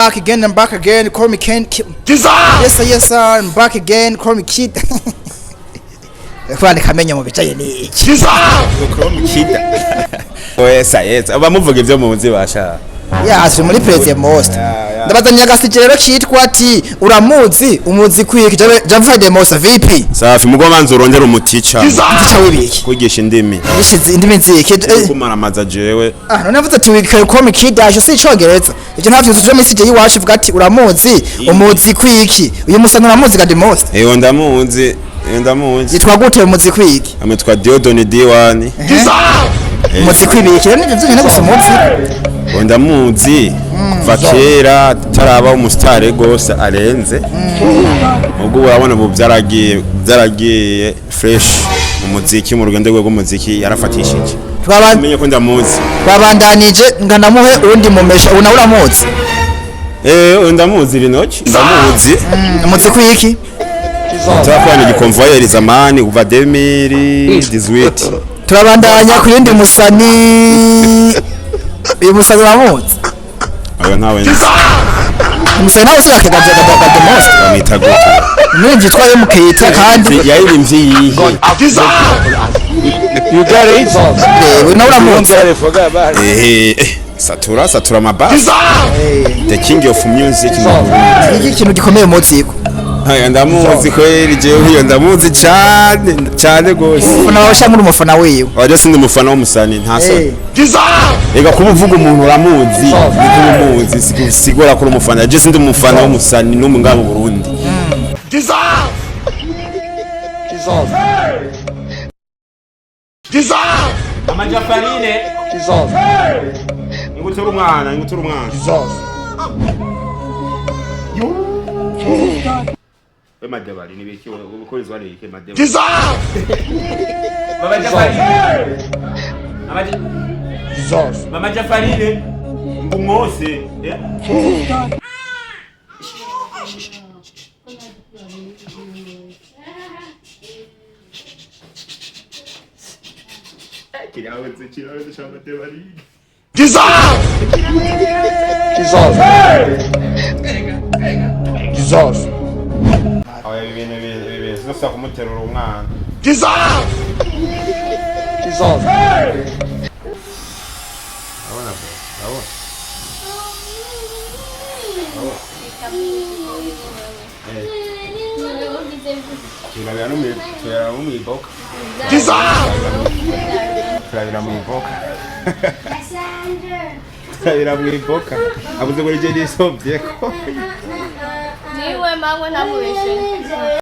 Back again and back again. Call me Ken. Yes sir, yes sir. I'm back again. Call me Kid. Kwani kamenya mu bicaye ni iki? Call me Kid. Oesa yes. Abamuvuga ivyo munzi basha. Yeah, turi muri Themonster. Ndabazanya gasije rero kitwa ati uramuzi umuzi kwiki japhaline Monster VP. Safi mugomanza urongera umutica. Umutica wibiki. Kwigisha indimi. Yishize indimi nzike. Kumara amaza jewe. None navuze ati wikare call me Kid asho si icongereza. Ivyo ntavyo tuje message yiwacu uvuga ati uramuzi umuzi kwiki. Uyu musana uramuzi ga Themonster. Ndamuzi. Ndamuzi. Yitwa gute umuzi kwiki? Ametwa Diodone D1. Umuzi kwibiki rero nivyo nyene gusa umuzi. Ndamuzi kuva kera taraba umusitare gose arenze ubwo urabona ubu byaragiye fresh umuziki mu rugendo rw'umuziki yarafatishije twamenye ko ndamuzi babandanije nganamuhe undi mumesha una uramuzi ndamuzi rinoki ndamuzi umuzi kwiki twakwana igikonvoyeri zamani kuva 2018 turabandanya ku yindi musani uyu musani uramuzi ayo ntawe umusani nawe se yakagaje ga Themonster bamita gute ninje twaye mukita kandi yayirimbye yihe You got it. we uramuzi satura mabasa the king of music iki kintu gikomeye muziko ndamuzi kweli jewe ndamuzi cyane gose ufana wawe shamuri umufana wiwe waje sindi umufana w'umusani ntasa ega kubuvuga umuntu uramuzi nikumuzi sigora ko umufana je sindi umufana w'umusani no munga mu Burundi ama japhaline ngutura umwana Madebali ni biki ubukozi wale yike Madebali Mama Japhaline Mama Japhaline ngumose Kirawe cha Madebali Oya ibintu zosa kumuterura umwana Abona Turabira mu iboka abuze ngo je nisobye ko niwe mangwe ntamubeshe